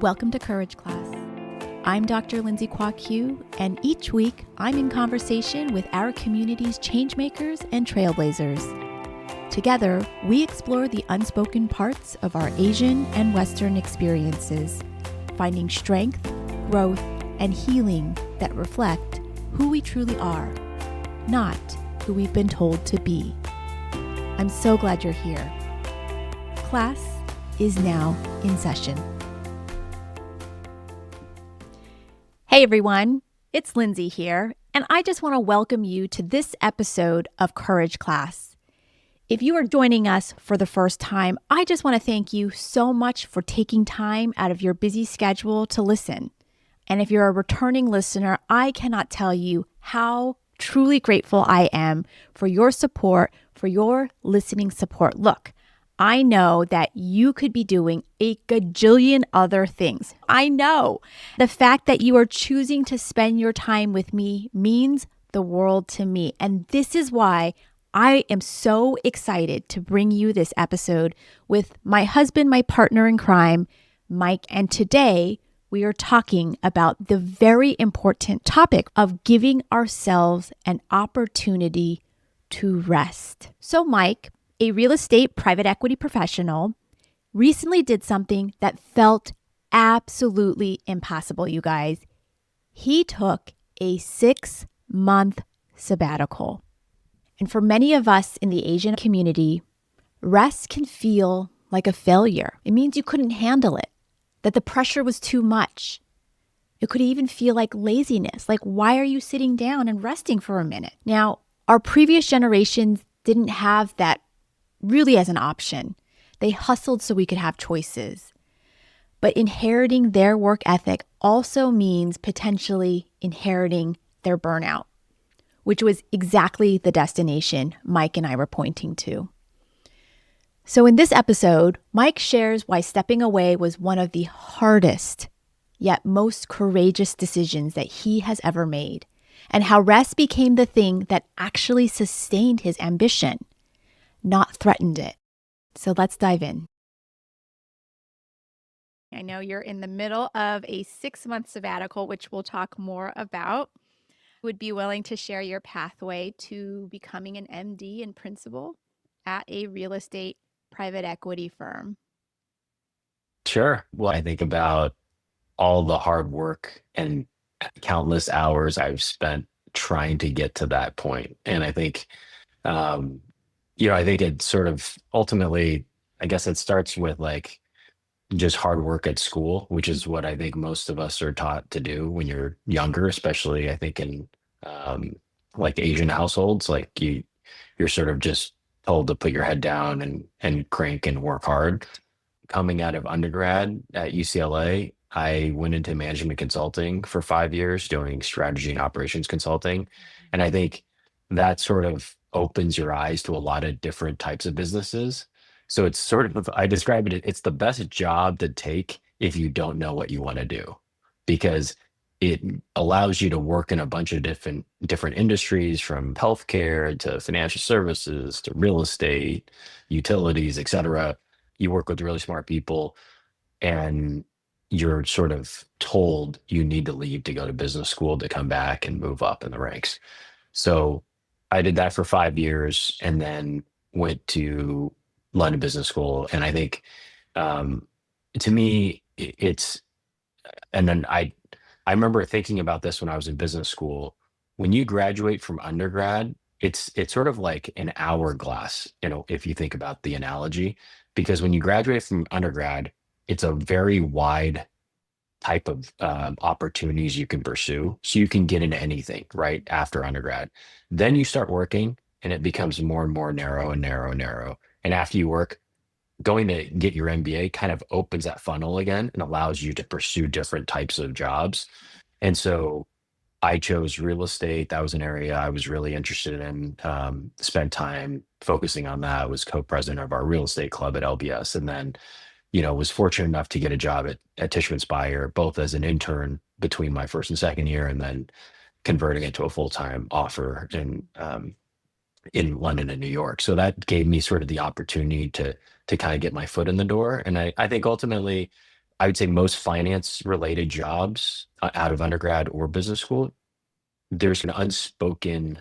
Welcome to Courage Class. I'm Dr. Lindsay Kwok-Hugh, and each week I'm in conversation with our community's changemakers and trailblazers. Together, we explore the unspoken parts of our Asian and Western experiences, finding strength, growth, and healing that reflect who we truly are, not who we've been told to be. I'm so glad you're here. Class is now in session. Hey everyone, it's Lindsay here, and I just want to welcome you to this episode of Courage Class. If you are joining us for the first time, I just want to thank you so much for taking time out of your busy schedule to listen. And if you're a returning listener, I cannot tell you how truly grateful I am for your support, for your listening support. Look, I know that you could be doing a gajillion other things. I know the fact that you are choosing to spend your time with me means the world to me. And this is why I am so excited to bring you this episode with my husband, my partner in crime, Mike. And today we are talking about the very important topic of giving ourselves an opportunity to rest. So Mike, a real estate private equity professional, recently did something that felt absolutely impossible, you guys. He took a 6-month sabbatical. And for many of us in the Asian community, rest can feel like a failure. It means you couldn't handle it, that the pressure was too much. It could even feel like laziness, like why are you sitting down and resting for a minute? Now, our previous generations didn't have that really as an option. They hustled so we could have choices. But inheriting their work ethic also means potentially inheriting their burnout, which was exactly the destination Mike and I were pointing to. So in this episode, Mike shares why stepping away was one of the hardest, yet most courageous decisions that he has ever made, and how rest became the thing that actually sustained his ambition, not threatened it. So let's dive in. I know you're in the middle of a 6-month sabbatical, which we'll talk more about. Would be willing to share your pathway to becoming an MD and principal at a real estate private equity firm? Sure. Well, I think about all the hard work and countless hours I've spent trying to get to that point. And I think, um, I think it sort of ultimately, I guess it starts with like just hard work at school, which is what I think most of us are taught to do when you're younger, especially I think in um, like Asian households, like you're sort of just told to put your head down and crank and work hard. Coming out of undergrad at UCLA, I went into management consulting for 5 years doing strategy and operations consulting. And I think that sort of opens your eyes to a lot of different types of businesses. So it's sort of, I describe it, it's the best job to take if you don't know what you want to do, because it allows you to work in a bunch of different industries, from healthcare to financial services to real estate, utilities, et cetera. You work with really smart people, and you're sort of told you need to leave to go to business school to come back and move up in the ranks. So I did that for 5 years and then went to London Business School. And I think um, to me, it's, and then I remember thinking about this when I was in business school. When you graduate from undergrad, it's sort of like an hourglass, if you think about the analogy, because when you graduate from undergrad, it's a very wide type of opportunities you can pursue. So you can get into anything right after undergrad. Then you start working and it becomes more and more narrow and narrow and narrow. And after you work, going to get your MBA kind of opens that funnel again and allows you to pursue different types of jobs. And so I chose real estate. That was an area I was really interested in. Spent time focusing on that. I was co-president of our real estate club at LBS, and then was fortunate enough to get a job at Tishman Speyer, both as an intern between my first and second year, and then converting it to a full-time offer in London and New York. So that gave me sort of the opportunity to kind of get my foot in the door. And I think ultimately, I would say most finance related jobs out of undergrad or business school, there's an unspoken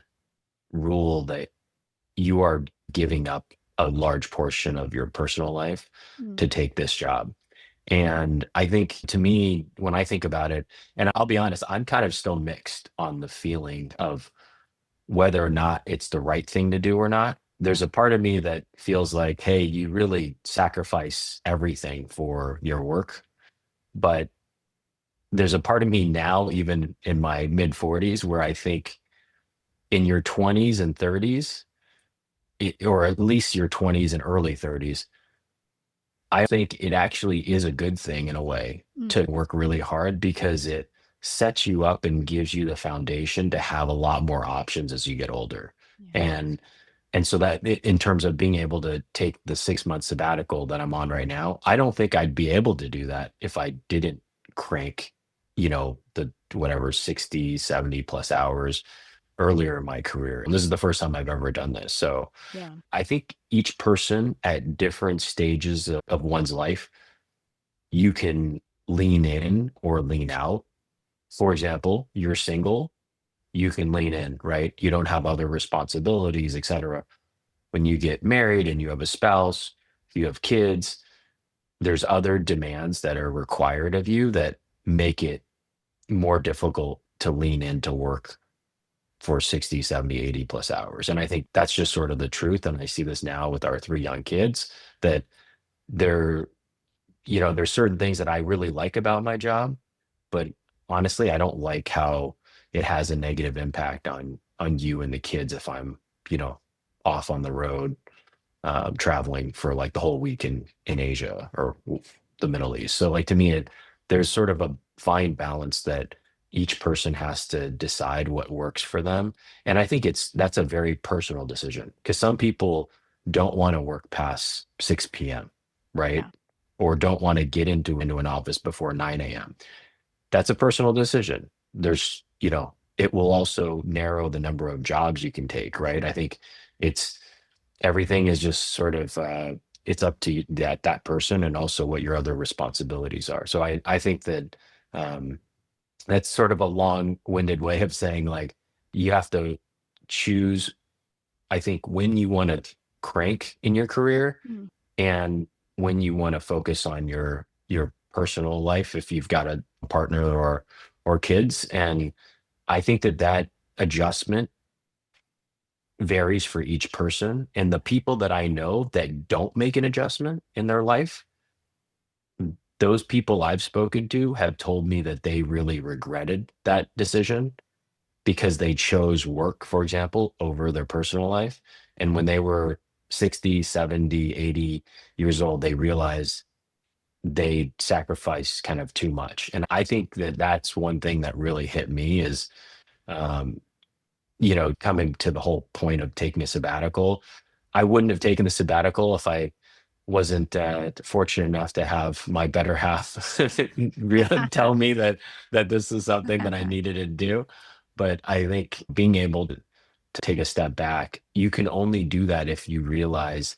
rule that you are giving up a large portion of your personal life Mm. to take this job. And I think to me, when I think about it, and I'll be honest, I'm kind of still mixed on the feeling of whether or not it's the right thing to do or not. There's a part of me that feels like, hey, you really sacrifice everything for your work. But there's a part of me now, even in my mid 40s, where I think in your 20s and 30s, or at least your 20s and early 30s, I think it actually is a good thing in a way Mm. to work really hard because it sets you up and gives you the foundation to have a lot more options as you get older. Yeah. And so that in terms of being able to take the 6 month sabbatical that I'm on right now, I don't think I'd be able to do that if I didn't crank, the whatever 60, 70 plus hours earlier in my career. And this is the first time I've ever done this. So Yeah. I think each person at different stages of one's life, you can lean in or lean out. For example, you're single, you can lean in, right? You don't have other responsibilities, etc. When you get married and you have a spouse, you have kids, there's other demands that are required of you that make it more difficult to lean into work for 60, 70, 80 plus hours. And I think that's just sort of the truth. And I see this now with our three young kids that there, there's certain things that I really like about my job, but honestly, I don't like how it has a negative impact on you and the kids if I'm, you know, off on the road traveling for like the whole week in Asia or the Middle East. So like to me, there's sort of a fine balance that each person has to decide what works for them. And I think that's a very personal decision because some people don't want to work past 6 p.m., right? Yeah. Or don't want to get into an office before 9 a.m. That's a personal decision. It will also narrow the number of jobs you can take, right? I think it's everything is just sort of it's up to that person and also what your other responsibilities are. So I think that um, that's sort of a long-winded way of saying like you have to choose. I think when you want to crank in your career Mm. and when you want to focus on your personal life if you've got a partner or kids. And I think that adjustment varies for each person. And the people that I know that don't make an adjustment in their life, those people I've spoken to have told me that they really regretted that decision because they chose work, for example, over their personal life. And when they were 60, 70, 80 years old, they realized they sacrificed kind of too much. And I think that that's one thing that really hit me is, um, coming to the whole point of taking a sabbatical. I wouldn't have taken the sabbatical if I wasn't fortunate enough to have my better half tell me that this is something that I needed to do. But I think being able to take a step back, you can only do that if you realize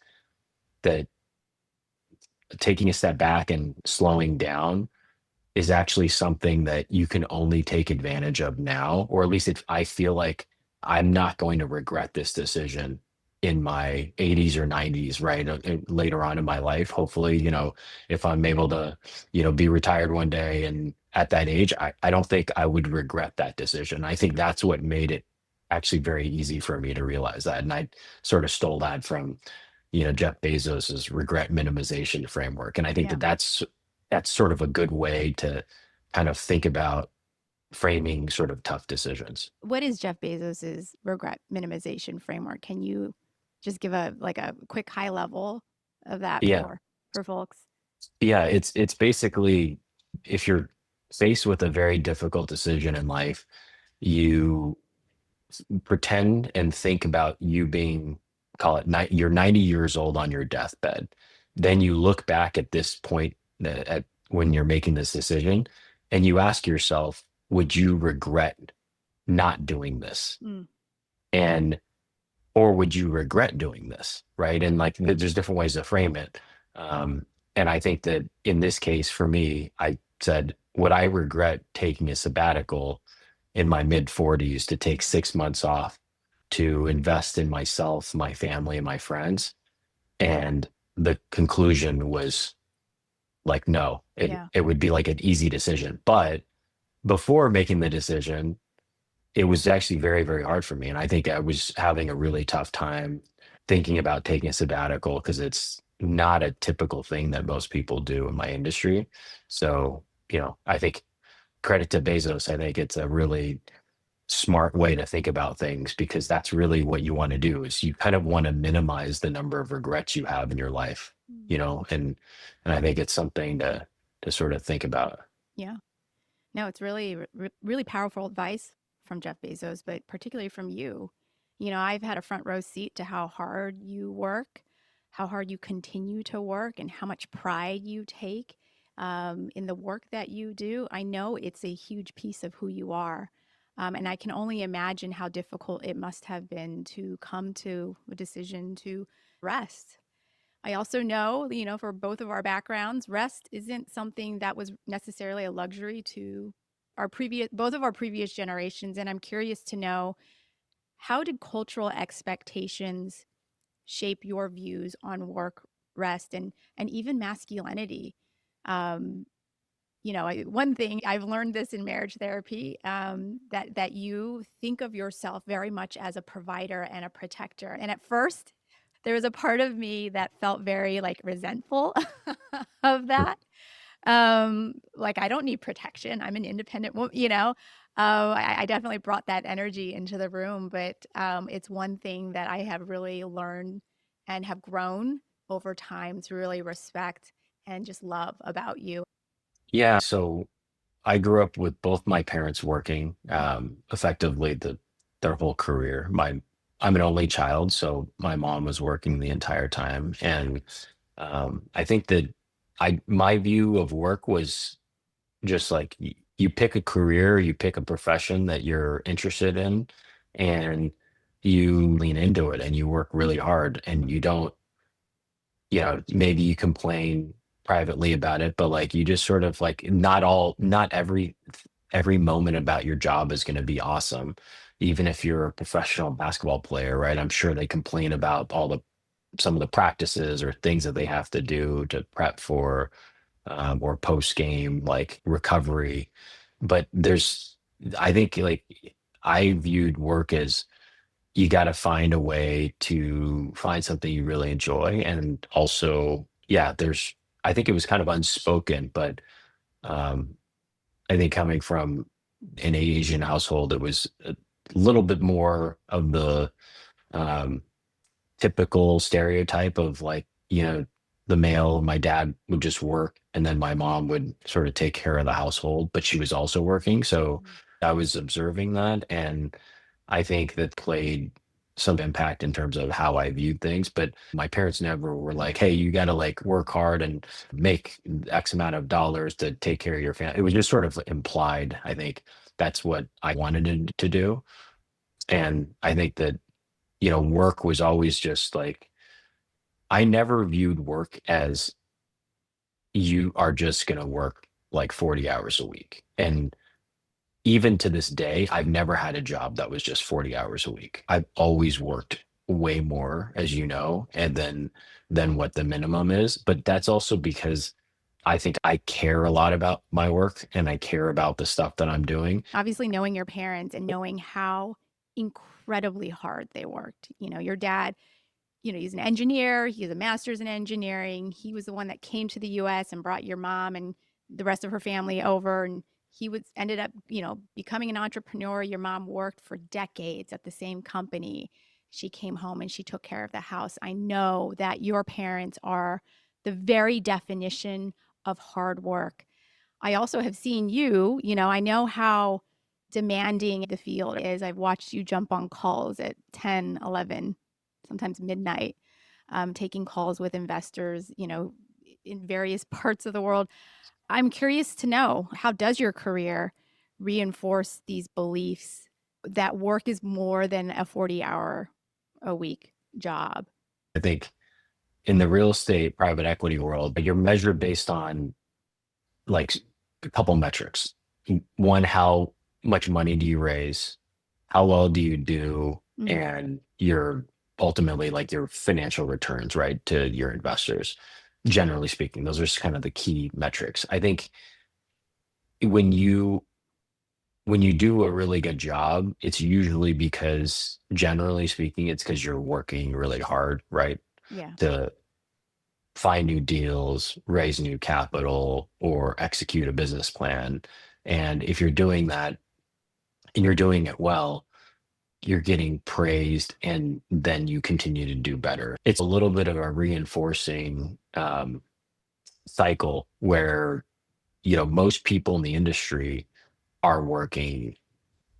that taking a step back and slowing down is actually something that you can only take advantage of now, or at least if I feel like I'm not going to regret this decision in my 80s or 90s, right? Later on in my life, hopefully, if I'm able to, be retired one day and at that age, I don't think I would regret that decision. I think that's what made it actually very easy for me to realize that. And I sort of stole that from, Jeff Bezos's regret minimization framework. And I think Yeah. that's sort of a good way to kind of think about framing sort of tough decisions. What is Jeff Bezos's regret minimization framework? Can you just give a quick high level of that Yeah. for folks? Yeah. It's basically if you're faced with a very difficult decision in life, you pretend and think about you being, call it, you're 90 years old on your deathbed. Then you look back at this point at when you're making this decision and you ask yourself, would you regret not doing this? Mm. And or would you regret doing this? Right. And like there's different ways to frame it. And I think that in this case, for me, I said, would I regret taking a sabbatical in my mid 40s to take 6 months off to invest in myself, my family, and my friends? And the conclusion was like, no, Yeah. it would be like an easy decision. But before making the decision, it was actually very, very hard for me. And I think I was having a really tough time thinking about taking a sabbatical because it's not a typical thing that most people do in my industry. So, I think credit to Bezos. I think it's a really smart way to think about things because that's really what you want to do is you kind of want to minimize the number of regrets you have in your life, Mm. and I think it's something to sort of think about. Yeah. No, it's really, really powerful advice from Jeff Bezos, but particularly from you. I've had a front row seat to how hard you work, how hard you continue to work, and how much pride you take in the work that you do. I know it's a huge piece of who you are. And I can only imagine how difficult it must have been to come to a decision to rest. I also know, for both of our backgrounds, rest isn't something that was necessarily a luxury to both of our previous generations. And I'm curious to know, how did cultural expectations shape your views on work, rest, and even masculinity? Um, one thing I've learned this in marriage therapy, that you think of yourself very much as a provider and a protector. And at first, there was a part of me that felt very like resentful of that. Like I don't need protection. I'm an independent woman. I definitely brought that energy into the room, but it's one thing that I have really learned and have grown over time to really respect and just love about you. Yeah. So I grew up with both my parents working Mhm. effectively their whole career. I'm an only child, so my mom was working the entire time, and I think that I my view of work was just like you pick a career, you pick a profession that you're interested in, and you lean into it and you work really hard, and you don't, maybe you complain privately about it, but like you just sort of like not every moment about your job is going to be awesome. Even if you're a professional basketball player, right? I'm sure they complain about some of the practices or things that they have to do to prep for or post game like recovery. But I think like I viewed work as you got to find a way to find something you really enjoy. And also, yeah, I think it was kind of unspoken, but um, I think coming from an Asian household, it was a little bit more of the um, typical stereotype of like, the male, my dad would just work and then my mom would sort of take care of the household, but she was also working. So Mhm. I was observing that. And I think that played some impact in terms of how I viewed things. But my parents never were like, hey, you got to like work hard and make X amount of dollars to take care of your family. It was just sort of implied. I think that's what I wanted to do. And I think that, work was always just like, I never viewed work as you are just going to work like 40 hours a week. And even to this day, I've never had a job that was just 40 hours a week. I've always worked way more, as you know, and then than what the minimum is. But that's also because I think I care a lot about my work and I care about the stuff that I'm doing. Obviously, knowing your parents and knowing how incredibly hard they worked. Your dad, he's an engineer, he has a master's in engineering. He was the one that came to the US and brought your mom and the rest of her family over. And he was ended up, becoming an entrepreneur. Your mom worked for decades at the same company. She came home and she took care of the house. I know that your parents are the very definition of hard work. I also have seen you, I know how demanding the field is. I've watched you jump on calls at 10, 11, sometimes midnight, taking calls with investors, in various parts of the world. I'm curious to know, how does your career reinforce these beliefs that work is more than a 40-hour a week job? I think in the real estate private equity world, you're measured based on like a couple metrics. One, how much money do you raise? How well do you do? Mm, And your ultimately like your financial returns, right, to your investors. Generally speaking, those are just kind of the key metrics. I think when you when you do a really good job, it's usually because generally speaking, it's because you're working really hard, right? yeah. To find new deals, raise new capital, or execute a business plan. And if you're doing that and you're doing it well, you're getting praised and then you continue to do better. It's a little bit of a reinforcing cycle where, most people in the industry are working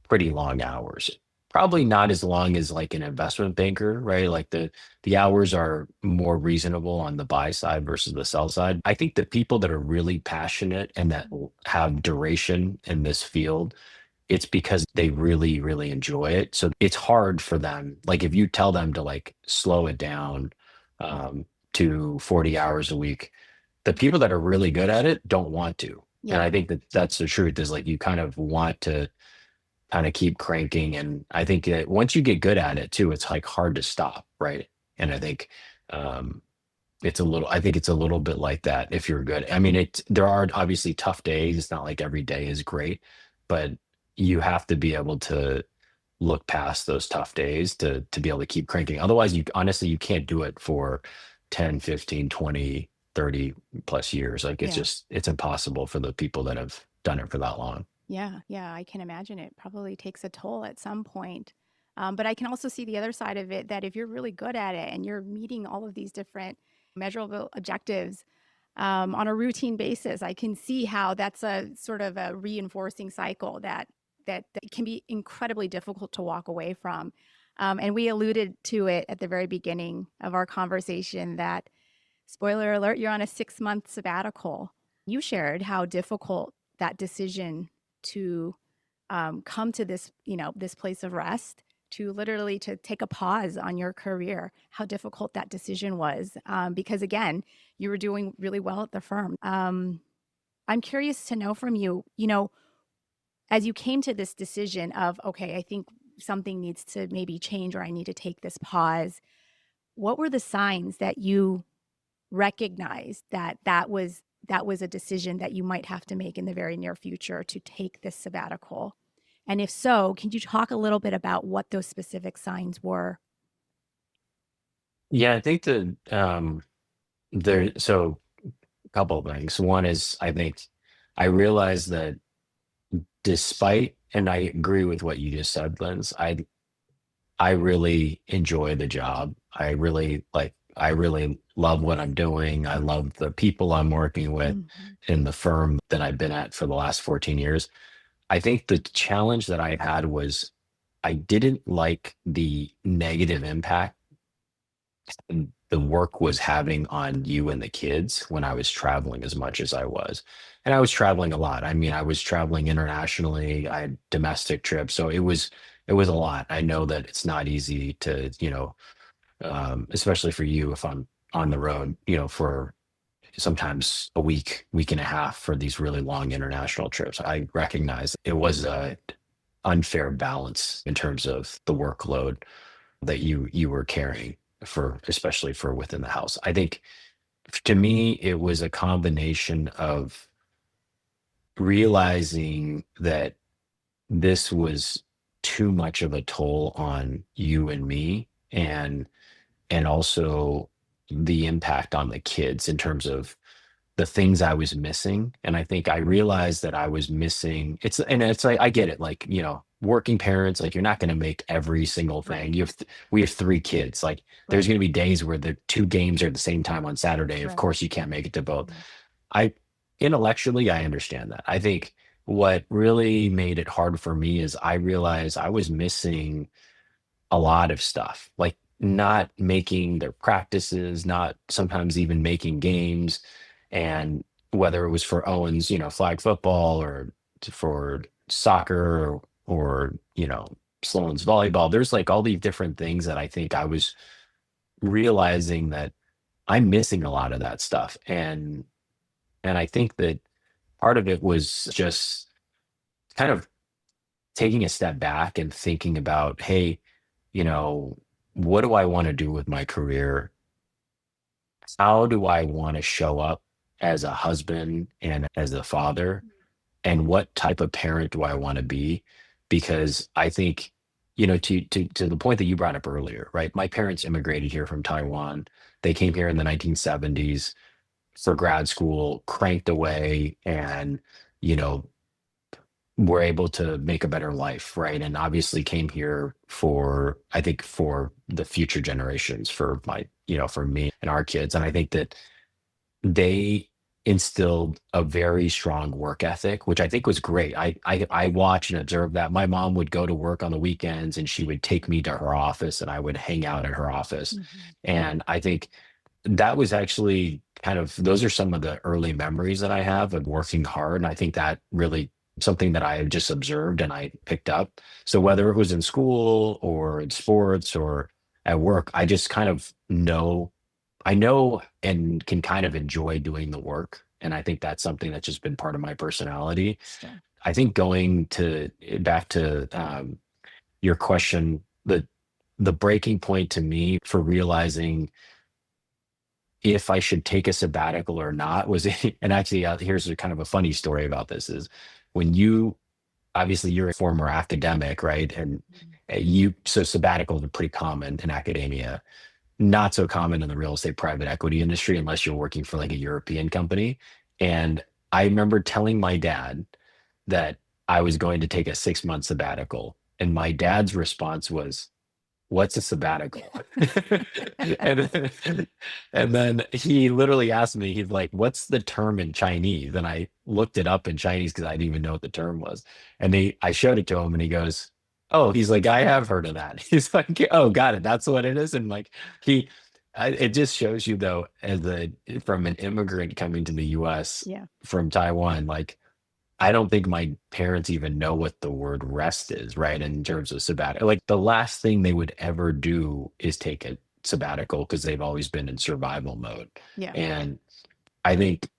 pretty long hours. Probably not as long as like an investment banker, right? Like the hours are more reasonable on the buy side versus the sell side. I think the people that are really passionate and that have duration in this field, it's because they really, really enjoy it. So it's hard for them. Like if you tell them to like slow it down um, to 40 hours a week, the people that are really good at it don't want to. And Yeah. I think that that's the truth is like you kind of want to kind of keep cranking. And I think that once you get good at it too, it's like hard to stop, right? And I think um, I think it's a little bit like that if you're good. I mean, there are obviously tough days. It's not like every day is great, but you have to be able to look past those tough days to be able to keep cranking. Otherwise, you honestly, you can't do it for 10, 15, 20, 30 plus years. Like Yeah. it's impossible for the people that have done it for that long. Yeah, yeah, I can imagine it probably takes a toll at some point. But I can also see the other side of it that if you're really good at it and you're meeting all of these different measurable objectives on a routine basis, I can see how that's a sort of a reinforcing cycle that can be incredibly difficult to walk away from. And we alluded to it at the very beginning of our conversation that, spoiler alert, you're on a 6-month sabbatical. You shared how difficult that decision to come to this, this place of rest, to literally to take a pause on your career, how difficult that decision was. Because again, you were doing really well at the firm. I'm curious to know from you, as you came to this decision of, okay, I think something needs to maybe change or I need to take this pause. What were the signs that you recognized that that was a decision that you might have to make in the very near future to take this sabbatical? And if so, can you talk a little bit about what those specific signs were? Yeah, I think that so a couple of things. One is I think I realized that despite, and I agree with what you just said, Linz, I really enjoy the job. I really love what I'm doing. I love the people I'm working with Mhm. in the firm that I've been at for the last 14 years. I think the challenge that I had was I didn't like the negative impact the work was having on you and the kids when I was traveling as much as I was. And I was traveling a lot. I mean, I was traveling internationally. I had domestic trips. So it was a lot. I know that it's not easy to, especially for you if I'm on the road, for sometimes a week, week and a half for these really long international trips. I recognize it was a unfair balance in terms of the workload that you were carrying for especially for within the house. I think to me it was a combination of realizing that this was too much of a toll on you and me and also the impact on the kids in terms of the things I was missing. And I think I realized that I was missing it's like I get it, like, working parents, like you're not going to make every single thing. Right, We have 3 kids. Like there's right, going to be days where the 2 games are at the same time on Saturday. Of right. course you can't make it to both. Yeah. I intellectually I understand that. I think what really made it hard for me is I realized I was missing a lot of stuff, like not making their practices, not sometimes even making games. And whether it was for Owen's, flag football or for soccer or Sloan's volleyball, there's like all these different things that I think I was realizing that I'm missing a lot of that stuff. And I think that part of it was just kind of taking a step back and thinking about, hey, you know, what do I want to do with my career? How do I want to show up as a husband and as a father? And what type of parent do I want to be? Because I think, to the point that you brought up earlier, right? My parents immigrated here from Taiwan. They came here in the 1970s for grad school, cranked away, and you know were able to make a better life, right? And obviously came here for, I think, for the future generations, for for me and our kids. And I think that they instilled a very strong work ethic, which I think was great. I watch and observe that. My mom would go to work on the weekends and she would take me to her office and I would hang out at her office. Mhm. And I think that was actually kind of, those are some of the early memories that I have of working hard. And I think that really something that I just observed and I picked up. So whether it was in school or in sports or at work, I just kind of know and can kind of enjoy doing the work. And I think that's something that's just been part of my personality. Sure. I think going to back to your question, the breaking point to me for realizing if I should take a sabbatical or not was, and actually, here's a kind of a funny story about this is when obviously you're a former academic, right? And so sabbaticals are pretty common in academia, not so common in the real estate private equity industry unless you're working for like a European company. And I remember telling my dad that I was going to take a 6 month sabbatical. And my dad's response was, "What's a sabbatical?" and and then he literally asked me, he's like, "What's the term in Chinese?" And I looked it up in Chinese because I didn't even know what the term was. And I showed it to him and he goes, "Oh," he's like, "I have heard of that." He's like, "Oh, got it. That's what it is." And like he it just shows you though, from an immigrant coming to the US Yeah. from Taiwan, like I don't think my parents even know what the word rest is, right? In terms of sabbatical. Like the last thing they would ever do is take a sabbatical because they've always been in survival mode. Yeah. And I think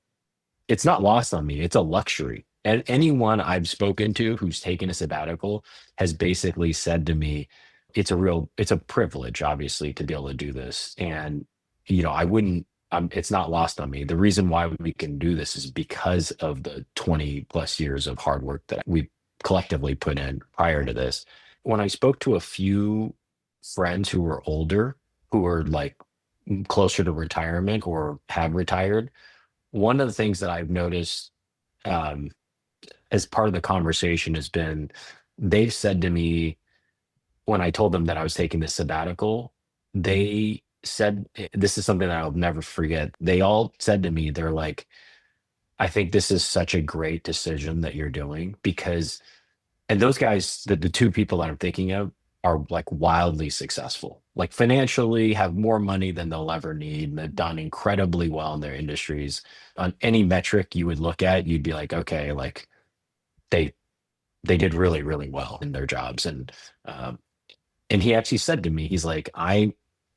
it's not lost on me. It's a luxury. And anyone I've spoken to who's taken a sabbatical has basically said to me, it's a privilege, obviously, to be able to do this. And, I wouldn't, it's not lost on me. The reason why we can do this is because of the 20 plus years of hard work that we collectively put in prior to this. When I spoke to a few friends who were older, who were like closer to retirement or have retired, one of the things that I've noticed um, as part of the conversation has been they've said to me when I told them that I was taking this sabbatical, they said, this is something that I'll never forget. They all said to me, they're like, "I think this is such a great decision that you're doing because," and those guys, the two people that I'm thinking of, are like wildly successful, like financially have more money than they'll ever need. And they've done incredibly well in their industries. On any metric you would look at, you'd be like, okay, like they they did really, really well in their jobs. Um, and he actually said to me, he's like, "I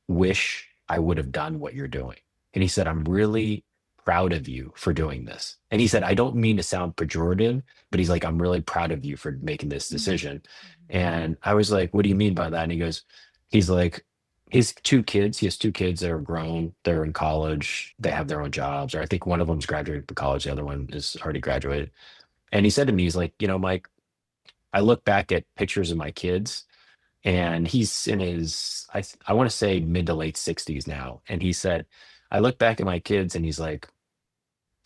wish I would have done what you're doing." And he said, "I'm really proud of you for doing this." And he said, "I don't mean to sound pejorative, but he's like, I'm really proud of you for making this Mhm. decision." And I was like, "What do you mean by that?" And he's like, he has two kids that are grown, they're in college, they have their own jobs, or I think one of them's graduated from college, the other one is already graduated. And he said to me, he's like, Mike, I look back at pictures of my kids and he's in his I want to say mid to late 60s now, and he said, "I look back at my kids and he's like,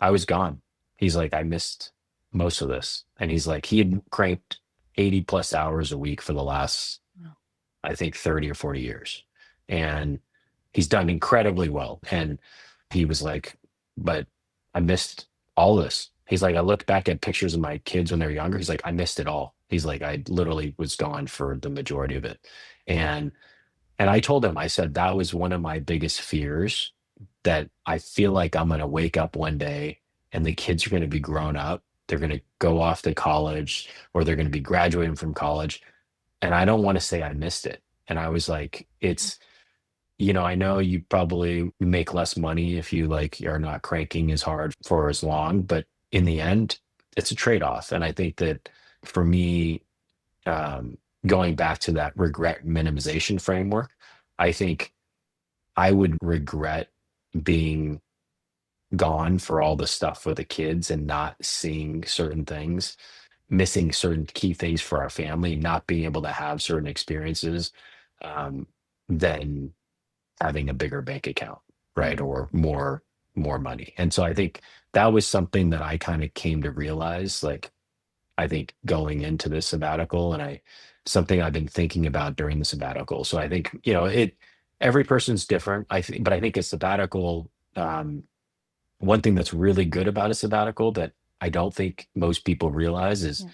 I was gone." He's like, "I missed most of this." And he's like, he had cranked 80 plus hours a week for the last, Wow. I think, 30 or 40 years, and he's done incredibly well. And he was like, "But I missed all this." He's like, "I look back at pictures of my kids when they're younger." He's like, "I missed it all." He's like, "I literally was gone for the majority of it." And I told him, I said, that was one of my biggest fears, that I feel like I'm going to wake up one day and the kids are going to be grown up. They're going to go off to college or they're going to be graduating from college. And I don't want to say I missed it. And I was like, I know you probably make less money if you like are not cranking as hard for as long, but in the end, it's a trade-off. And I think that for me, um, going back to that regret minimization framework, I think I would regret being gone for all the stuff with the kids and not seeing certain things, missing certain key things for our family, not being able to have certain experiences, um, than having a bigger bank account, right? Mm. Or more money. And so I think that was something that I kind of came to realize, like, I think going into this sabbatical, and I something I've been thinking about during the sabbatical. So I think, every person's different. I think, but I think a sabbatical, one thing that's really good about a sabbatical that I don't think most people realize is Yeah.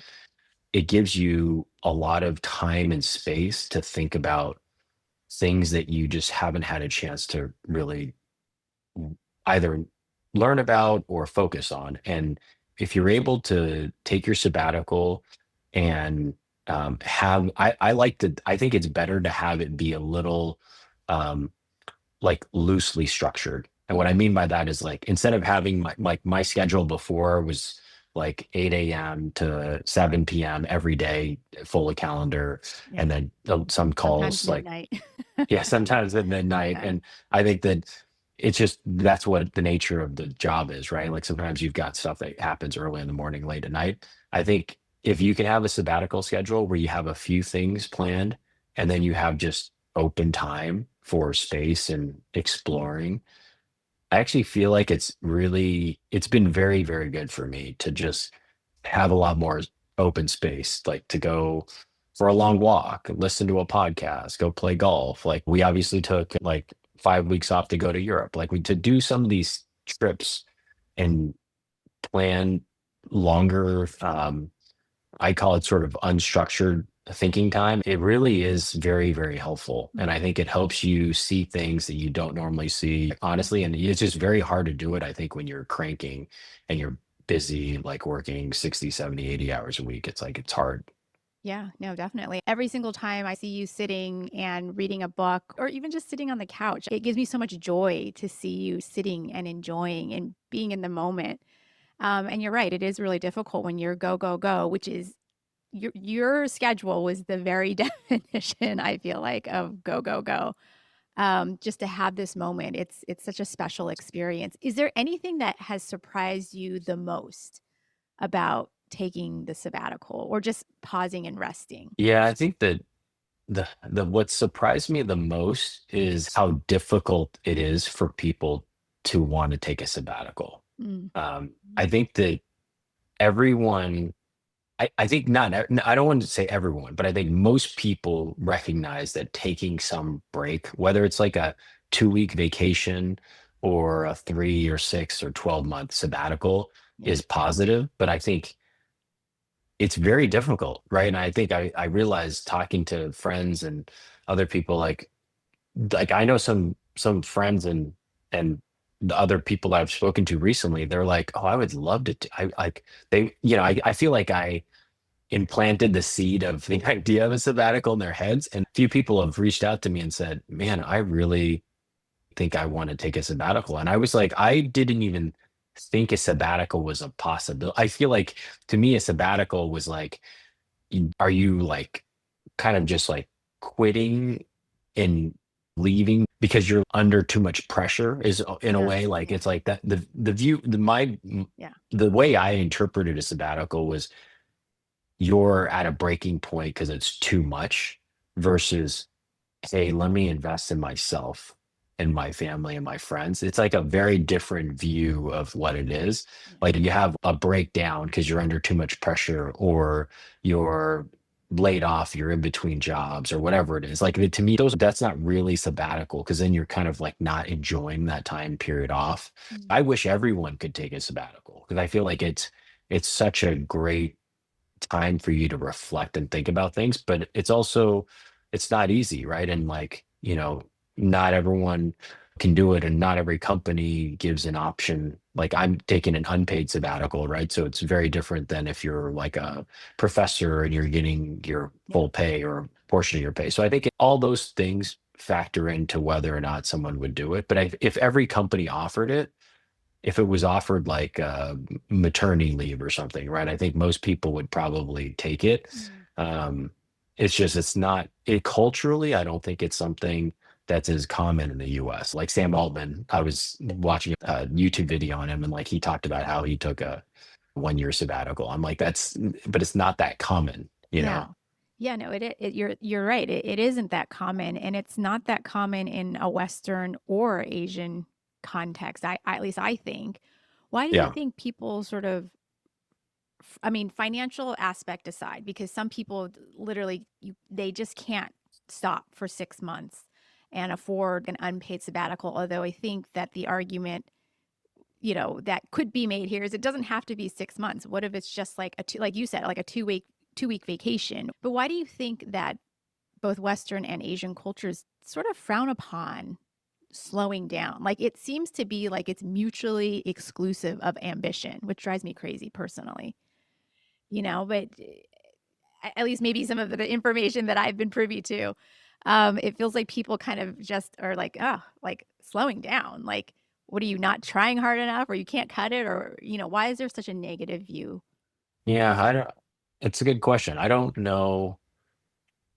it gives you a lot of time and space to think about things that you just haven't had a chance to really either learn about or focus on. And if you're able to take your sabbatical and I think it's better to have it be a little um, like loosely structured. And what I mean by that is like instead of having my schedule before was like 8 a.m. to 7 p.m. every day, full of calendar, Yeah. and then some Sometimes calls like midnight. yeah, sometimes at midnight. Yeah. And I think that it's just that's what the nature of the job is, right? Like sometimes you've got stuff that happens early in the morning, late at night. I think if you can have a sabbatical schedule where you have a few things planned and then you have just open time for space and exploring, I actually feel like it's been very, very good for me to just have a lot more open space, like to go for a long walk, listen to a podcast, go play golf. Like we obviously took like 5 weeks off to go to Europe. Like we to do some of these trips and plan longer, I call it sort of unstructured thinking time. It really is very, very helpful. And I think it helps you see things that you don't normally see, honestly. And it's just very hard to do it, I think, when you're cranking and you're busy, like working 60, 70, 80 hours a week. It's like, it's hard. Yeah, no, definitely. Every single time I see you sitting and reading a book or even just sitting on the couch, it gives me so much joy to see you sitting and enjoying and being in the moment. And you're right, it is really difficult when you're go, go, go, which is your schedule was the very definition, I feel like, of go, go, go. Just to have this moment, it's such a special experience. Is there anything that has surprised you the most about taking the sabbatical or just pausing and resting? Yeah, I think that the what surprised me the most is how difficult it is for people to want to take a sabbatical. Mm. I think that everyone I think not I don't want to say everyone, but I think most people recognize that taking some break, whether it's like a 2 week vacation or a 3 or 6 or 12 month sabbatical Yeah. is positive. But I think it's very difficult, right? And I think I realized talking to friends and other people like I know some friends and the other people I've spoken to recently, they're like, oh, I would love to I like they, I feel like I implanted the seed of the idea of a sabbatical in their heads. And a few people have reached out to me and said, man, I really think I want to take a sabbatical. And I was like, I didn't even think a sabbatical was a possibility. I feel like to me, a sabbatical was like, are you like kind of just like quitting and leaving because you're under too much pressure is in a Yeah. way like Yeah. it's like that the view the my Yeah. the way I interpreted a sabbatical was you're at a breaking point because it's too much versus, hey, let me invest in myself and my family and my friends. It's like a very different view of what it is. Yeah. Like you have a breakdown because you're under too much pressure or you're laid off, you're in between jobs or whatever it is. Like to me, that's not really sabbatical because then you're kind of like not enjoying that time period off. Mm. I wish everyone could take a sabbatical because I feel like it's such a great time for you to reflect and think about things, but it's not easy, right? And like, not everyone can do it and not every company gives an option. Like I'm taking an unpaid sabbatical, right? So it's very different than if you're like a professor and you're getting your Yeah. full pay or a portion of your pay. So I think all those things factor into whether or not someone would do it. But if every company offered it, if it was offered like maternity leave or something, right? I think most people would probably take it. Mm. Um, it's just it's not it culturally. I don't think it's something that's as common in the U.S. Like Sam Altman, I was watching a YouTube video on him, and like he talked about how he took a 1 year sabbatical. I'm like, but it's not that common, you know? No. Yeah, no, you're right. It isn't that common, and it's not that common in a Western or Asian context. At least I think. Why do you Yeah. think people sort of, I mean, financial aspect aside, because some people literally they just can't stop for 6 months and afford an unpaid sabbatical. Although I think that the argument, that could be made here is it doesn't have to be 6 months. What if it's just like like you said, like a two week vacation? But why do you think that both Western and Asian cultures sort of frown upon slowing down? Like it seems to be like it's mutually exclusive of ambition, which drives me crazy personally. But at least maybe some of the information that I've been privy to, it feels like people kind of just are like, oh, like slowing down. Like, what are you not trying hard enough, or you can't cut it, or why is there such a negative view? Yeah, I don't it's a good question. I don't know.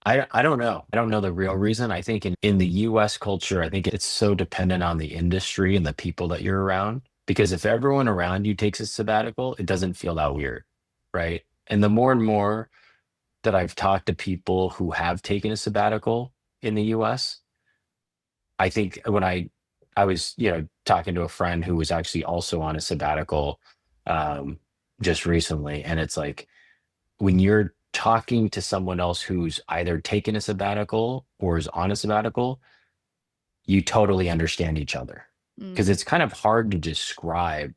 I don't know. I don't know the real reason. I think in the US culture, I think it's so dependent on the industry and the people that you're around. Because if everyone around you takes a sabbatical, it doesn't feel that weird, right? And the more and more that I've talked to people who have taken a sabbatical in the US, I think when I was, talking to a friend who was actually also on a sabbatical um just recently, and it's like when you're talking to someone else who's either taken a sabbatical or is on a sabbatical, you totally understand each other. Because Mm, it's kind of hard to describe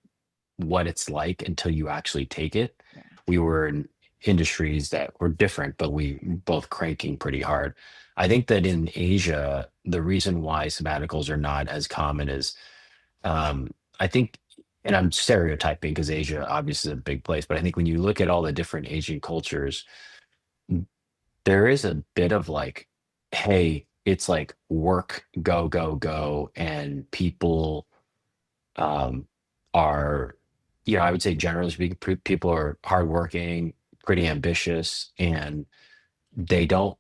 what it's like until you actually take it. yeah. We were in industries that were different, but we both cranking pretty hard. I think that in Asia, the reason why sabbaticals are not as common is I think, and I'm stereotyping because Asia obviously is a big place, but I think when you look at all the different Asian cultures, there is a bit of like, hey, it's like work, go, go, go. And people um, are, I would say generally speaking, people are hardworking, pretty ambitious, and they don't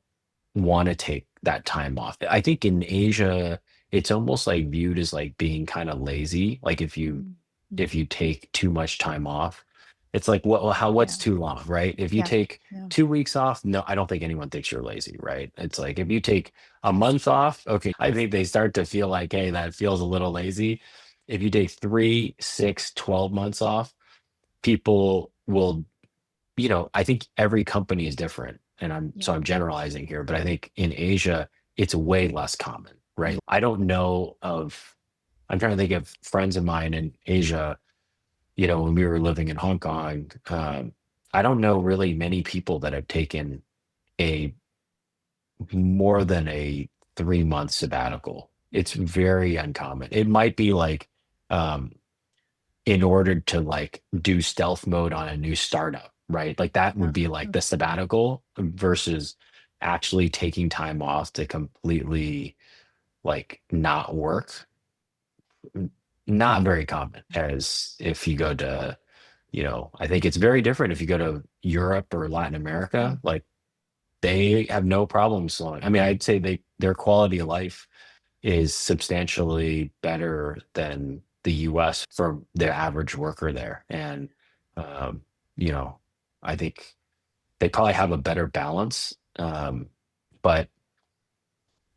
want to take that time off. I think in Asia, it's almost like viewed as like being kind of lazy. Like Mm, mm, if you take too much time off, it's like what's yeah. too long, right? If you Yes. take Yeah. 2 weeks off, no, I don't think anyone thinks you're lazy, right? It's like if you take a month off, okay, I think they start to feel like, hey, that feels a little lazy. If you take 3, 6, 12 months off, people will, I think every company is different. And Yeah. I'm generalizing here, but I think in Asia, it's way less common, right? I don't know of, I'm trying to think of friends of mine in Asia, when we were living in Hong Kong, I don't know really many people that have taken a more than a 3 month sabbatical. It's very uncommon. It might be like um, in order to like do stealth mode on a new startup, right? Like that would Yeah. be like the sabbatical versus actually taking time off to completely like not work. Not very common as if you go to I think it's very different if you go to Europe or Latin Mm, America. Like they have no problem slowing. I mean, I'd say their quality of life is substantially better than the US for the average worker there. And um, you know, I think they probably have a better balance. But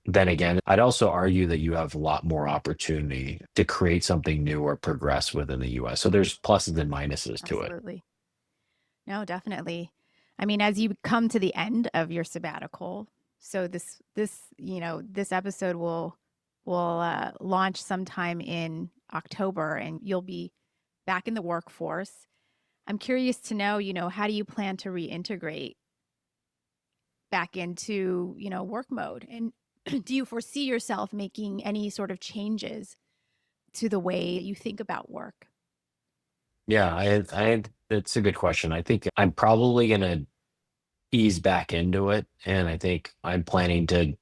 then again, I'd also argue that you have a lot more opportunity to create something new or progress within the US. So there's pluses and minuses to it. absolutely. No, definitely. I mean, as you come to the end of your sabbatical, so this episode will launch sometime in October, and you'll be back in the workforce. I'm curious to know, how do you plan to reintegrate back into, work mode? And do you foresee yourself making any sort of changes to the way you think about work? Yeah, that's a good question. I think I'm probably gonna ease back into it, and I think I'm planning to,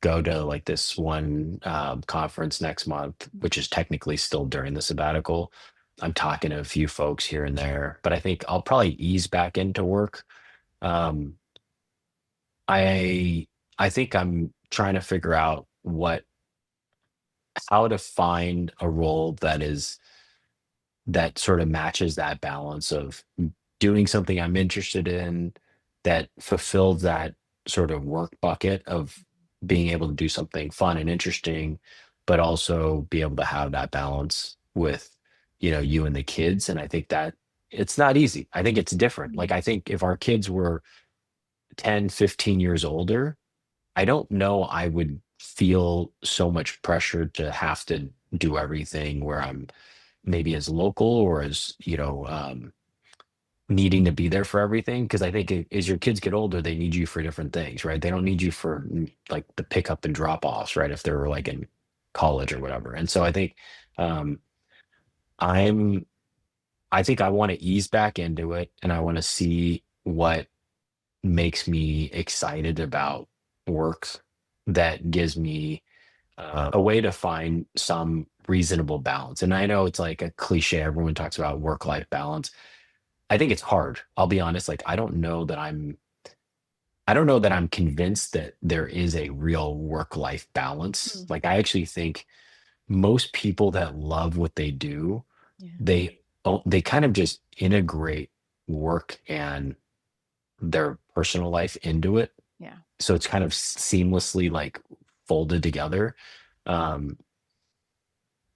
go to like this one conference next month, which is technically still during the sabbatical. I'm talking to a few folks here and there, but I think I'll probably ease back into work. Um, I I think I'm trying to figure out how to find a role that sort of matches that balance of doing something I'm interested in that fulfills that sort of work bucket of being able to do something fun and interesting, but also be able to have that balance with, you and the kids. And I think that it's not easy. I think it's different. Like, I think if our kids were 10, 15 years older, I don't know I would feel so much pressure to have to do everything where I'm maybe as local or as needing to be there for everything, because I think as your kids get older they need you for different things, right? They don't need you for like the pickup and drop offs, right? If they're like in college or whatever. And so I think um i'm I think I want to ease back into it, and I want to see what makes me excited about work that gives me a way to find some reasonable balance. And I know it's like a cliche, everyone talks about work life balance. I think it's hard. I'll be honest, like I don't know that I'm convinced that there is a real work life balance. Mm. Like, I actually think most people that love what they do, Yeah. they kind of just integrate work and their personal life into it. Yeah. So it's kind of seamlessly like folded together. Um,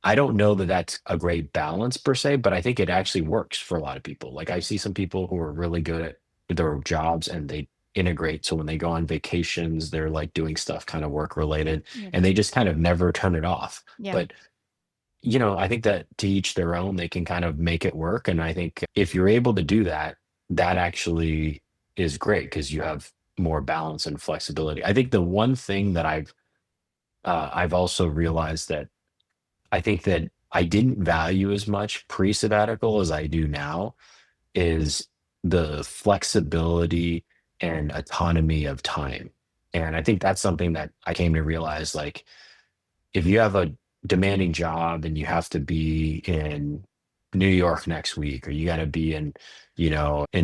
I don't know that that's a great balance per se, but I think it actually works for a lot of people. Like, I see some people who are really good at their jobs and they integrate. So when they go on vacations, they're like doing stuff kind of work related, Yeah. and they just kind of never turn it off. Yeah. But, I think that to each their own, they can kind of make it work. And I think if you're able to do that, that actually is great because you have more balance and flexibility. I think the one thing that I've also realized that I think that I didn't value as much pre-sabbatical as I do now is the flexibility and autonomy of time. And I think that's something that I came to realize, like, if you have a demanding job and you have to be in New York next week, or you got to be in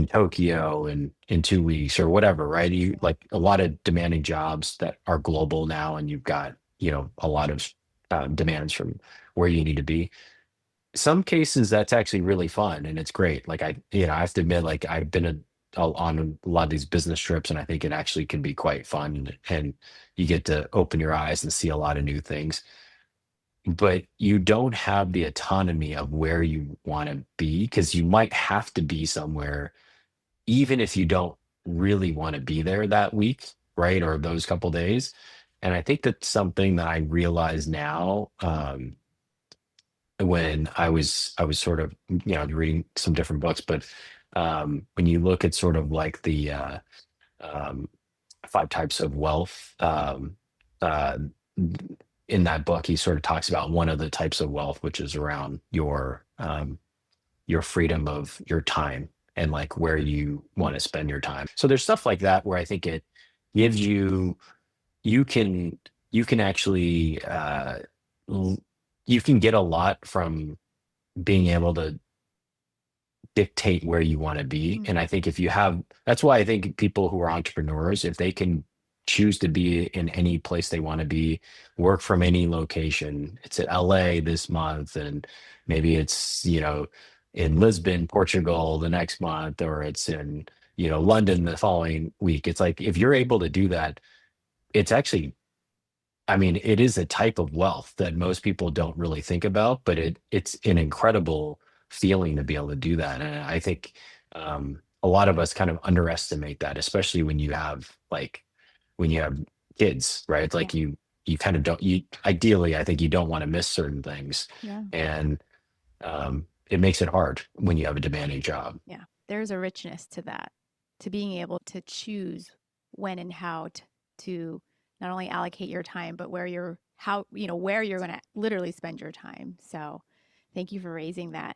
Tokyo in 2 weeks or whatever, right? You like a lot of demanding jobs that are global now, and you've got, a lot of demands from where you need to be. Some cases that's actually really fun and it's great. Like, I have to admit, like, I've been on a lot of these business trips, and I think it actually can be quite fun, and you get to open your eyes and see a lot of new things. But you don't have the autonomy of where you want to be, because you might have to be somewhere even if you don't really want to be there that week, right? Or those couple days. And I think that's something that I realize now, when I was sort of, reading some different books. But when you look at sort of like the um, five types of wealth, uh, in that book, he sort of talks about one of the types of wealth, which is around your freedom of your time and like where you want to spend your time. So there's stuff like that where I think it gives you can you can actually l- you can get a lot from being able to dictate where you want to be. Mm. And I think if you have, that's why I think people who are entrepreneurs, if they can choose to be in any place they want to be, work from any location, it's at LA this month, and maybe it's, in Lisbon, Portugal the next month, or it's in, London the following week. It's like, if you're able to do that, it's actually, I mean, it is a type of wealth that most people don't really think about, but it's an incredible feeling to be able to do that. And I think a lot of us kind of underestimate that, especially when you have kids, right? It's Yeah. like you kind of don't you ideally, I think you don't want to miss certain things, Yeah. and it makes it hard when you have a demanding job. Yeah. There's a richness to that, to being able to choose when and how to not only allocate your time, but where you're going to literally spend your time. So thank you for raising that.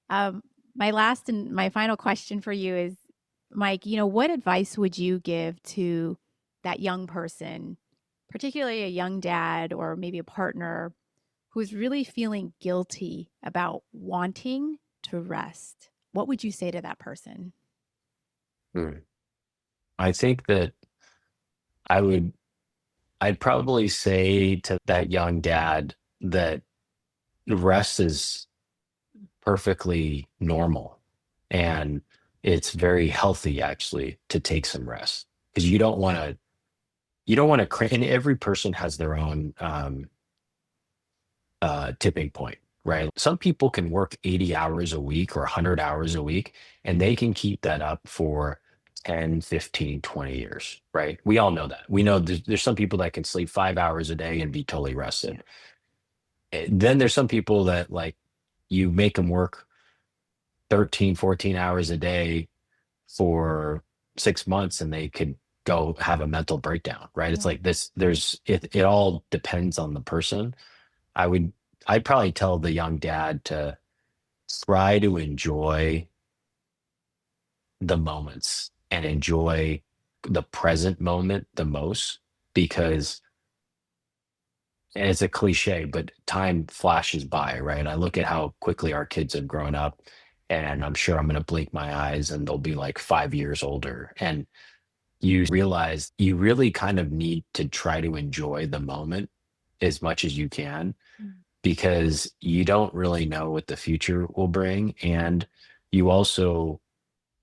Um, my last and my final question for you is, Mike, what advice would you give to that young person particularly a young dad or maybe a partner who's really feeling guilty about wanting to rest, what would you say to that person? Mm. I think that I would, I'd probably say to that young dad that rest is perfectly normal and it's very healthy actually to take some rest because you don't want to, and every person has their own tipping point, right? Some people can work 80 hours a week or 100 hours a week, and they can keep that up for 10, 15, 20 years, right? We all know that. We know there's some people that can sleep 5 hours a day and be totally rested. Then there's some people that like you make them work 13, 14 hours a day for 6 months and they could go have a mental breakdown, right? It's Yeah. like this, it all depends on the person. I would, I'd probably tell the young dad to try to enjoy the moments and enjoy the present moment the most because, and it's a cliche, but time flashes by, right? I look at how quickly our kids have grown up, and I'm sure I'm going to blink my eyes and they'll be like 5 years older. And you realize you really kind of need to try to enjoy the moment as much as you can Mm. because you don't really know what the future will bring. And you also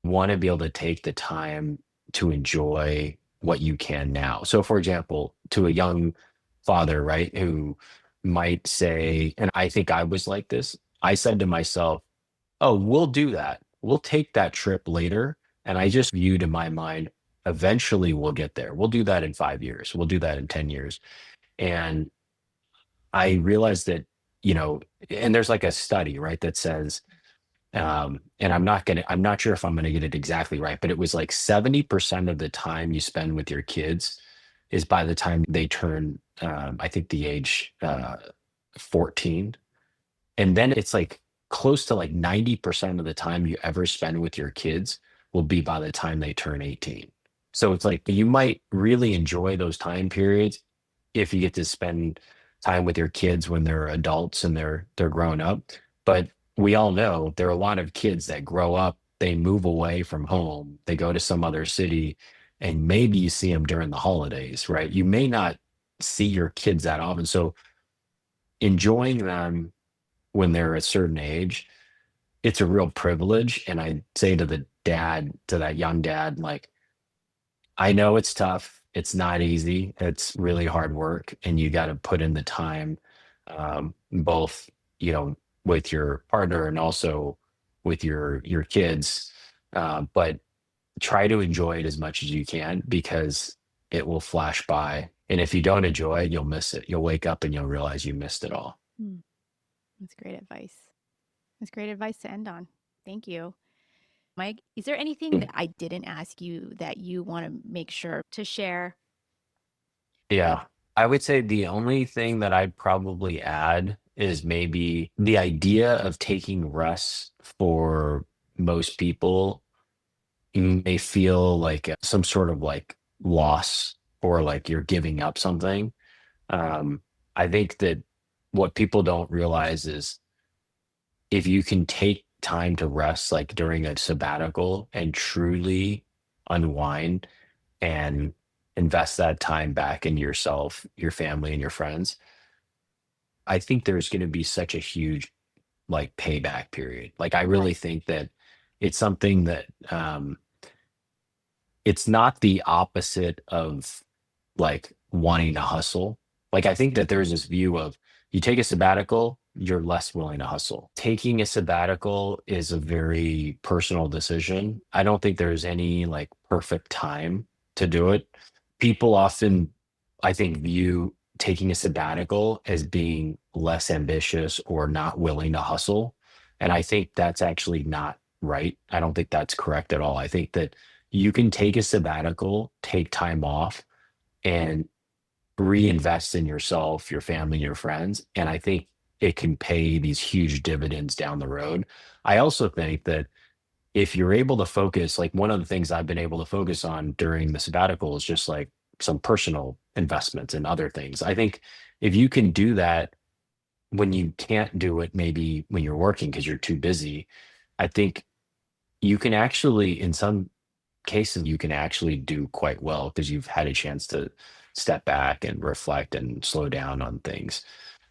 want to be able to take the time to enjoy what you can now. So, for example, to a young father, right, who might say, and I think I was like this, I said to myself, oh, we'll do that. We'll take that trip later. And I just viewed in my mind, eventually we'll get there. We'll do that in 5 years. We'll do that in 10 years. And I realized that, and there's like a study, right, that says, and I'm not sure if I'm gonna get it exactly right, but it was like 70% of the time you spend with your kids is by the time they turn, I think the age 14. And then it's like close to like 90% of the time you ever spend with your kids will be by the time they turn 18. So it's like you might really enjoy those time periods if you get to spend time with your kids when they're adults and they're grown up. But we all know there are a lot of kids that grow up, they move away from home, they go to some other city, and maybe you see them during the holidays, right? You may not see your kids that often. So enjoying them when they're a certain age, it's a real privilege. And I say to the dad, to that young dad, like, I know it's tough. It's not easy. It's really hard work, and you got to put in the time, both with your partner and also with your kids. But try to enjoy it as much as you can because it will flash by. And if you don't enjoy it, you'll miss it. You'll wake up and you'll realize you missed it all. Mm. That's great advice. That's great advice to end on. Thank you. Mike, is there anything that I didn't ask you that you want to make sure to share? Yeah. I would say the only thing that I'd probably add is maybe the idea of taking rest for most people may feel like some sort of like loss or like you're giving up something. Um, I think that what people don't realize is if you can take time to rest, like during a sabbatical and truly unwind and invest that time back in yourself, your family, and your friends, I think there's going to be such a huge like payback period. Like I really Right. think that it's something that it's not the opposite of like wanting to hustle. Like I think that there's this view of you take a sabbatical, you're less willing to hustle. Taking a sabbatical is a very personal decision. I don't think there's any like perfect time to do it. People often, I think, view taking a sabbatical as being less ambitious or not willing to hustle. And I think that's actually not right. I don't think that's correct at all. I think that you can take a sabbatical, take time off, and reinvest in yourself, your family, your friends. And I think it can pay these huge dividends down the road. I also think that if you're able to focus, like one of the things I've been able to focus on during the sabbatical is just like some personal investments and other things. I think if you can do that when you can't do it, maybe when you're working because you're too busy, I think you can actually, in some cases, you can actually do quite well because you've had a chance to step back and reflect and slow down on things,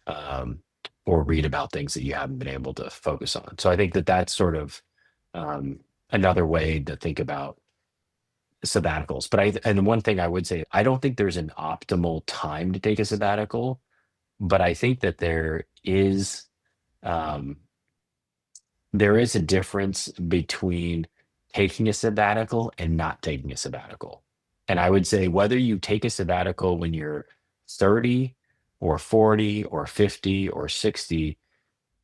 um, or read about things that you haven't been able to focus on. So I think that that's sort of um, another way to think about sabbaticals. But and one thing I would say, I don't think there's an optimal time to take a sabbatical, but I think that um, there is a difference between taking a sabbatical and not taking a sabbatical. And I would say whether you take a sabbatical when you're 30 or 40 or 50 or 60,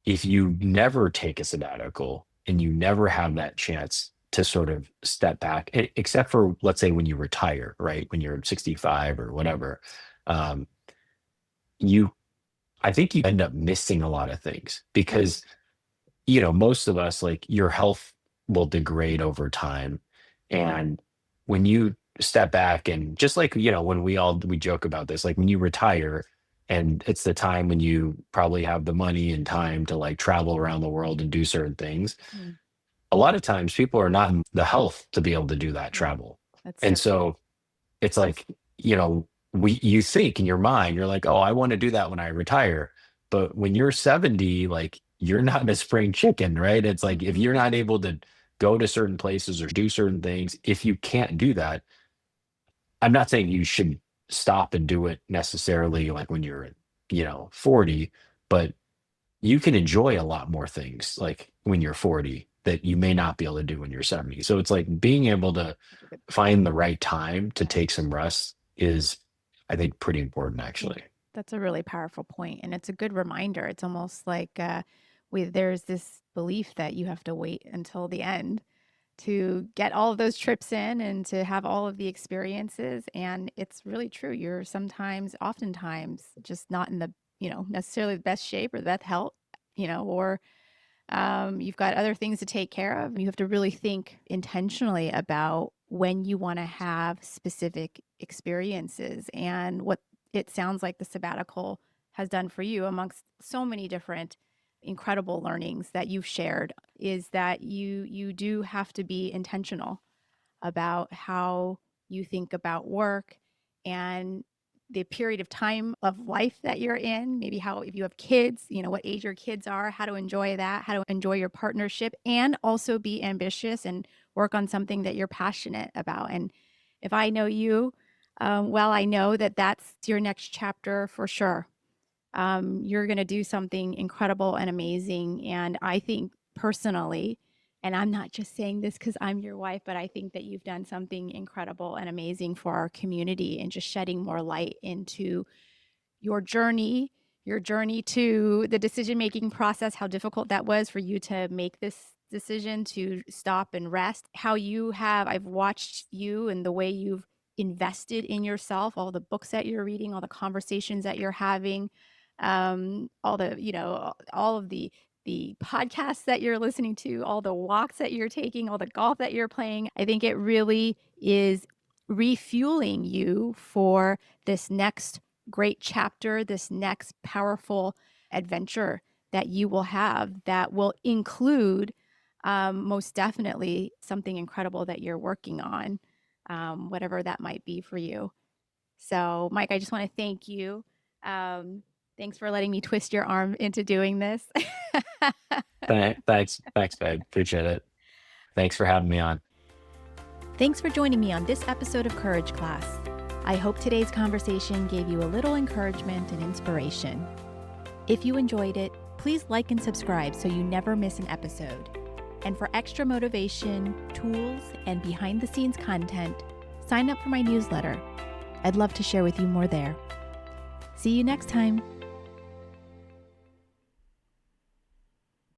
if you never take a sabbatical and you never have that chance to sort of step back, except for, let's say, when you retire, right? When you're 65 or whatever, um, you, I think you end up missing a lot of things because most of us, like, your health will degrade over time. And when you step back and just like, when we joke about this, like when you retire and it's the time when you probably have the money and time to like travel around the world and do certain things. Mm. A lot of times people are not in the health to be able to do that travel. That's And so so it's like, you think in your mind, you're like, oh, I want to do that when I retire. But when you're 70, like, you're not a spring chicken, right? It's like, if you're not able to go to certain places or do certain things, if you can't do that, I'm not saying you should stop and do it necessarily like when you're, 40, but you can enjoy a lot more things like when you're 40 that you may not be able to do when you're 70. So it's like being able to find the right time to take some rest is, I think, pretty important actually. That's a really powerful point, and it's a good reminder. It's almost like there's this belief that you have to wait until the end to get all of those trips in and to have all of the experiences. And it's really true. You're oftentimes just not in the, necessarily the best shape or the best health, or you've got other things to take care of. You have to really think intentionally about when you want to have specific experiences. And what it sounds like the sabbatical has done for you, amongst so many different incredible learnings that you've shared, is that you do have to be intentional about how you think about work and the period of time of life that you're in, maybe how, if you have kids, what age your kids are, how to enjoy that, how to enjoy your partnership, and also be ambitious and work on something that you're passionate about. And if I know you, well, I know that that's your next chapter for sure. You're going to do something incredible and amazing. And I think personally, and I'm not just saying this because I'm your wife, but I think that you've done something incredible and amazing for our community and just shedding more light into your journey to the decision-making process, how difficult that was for you to make this decision to stop and rest, I've watched you and the way you've invested in yourself, all the books that you're reading, all the conversations that you're having, all of the podcasts that you're listening to, all the walks that you're taking, all the golf that you're playing. I think it really is refueling you for this next great chapter, this next powerful adventure that you will have that will include most definitely something incredible that you're working on, whatever that might be for you. So, Mike, I just want to thank you. Thanks for letting me twist your arm into doing this. Thanks, babe. Appreciate it. Thanks for having me on. Thanks for joining me on this episode of Courage Class. I hope today's conversation gave you a little encouragement and inspiration. If you enjoyed it, please like and subscribe so you never miss an episode. And for extra motivation, tools, and behind-the-scenes content, sign up for my newsletter. I'd love to share with you more there. See you next time.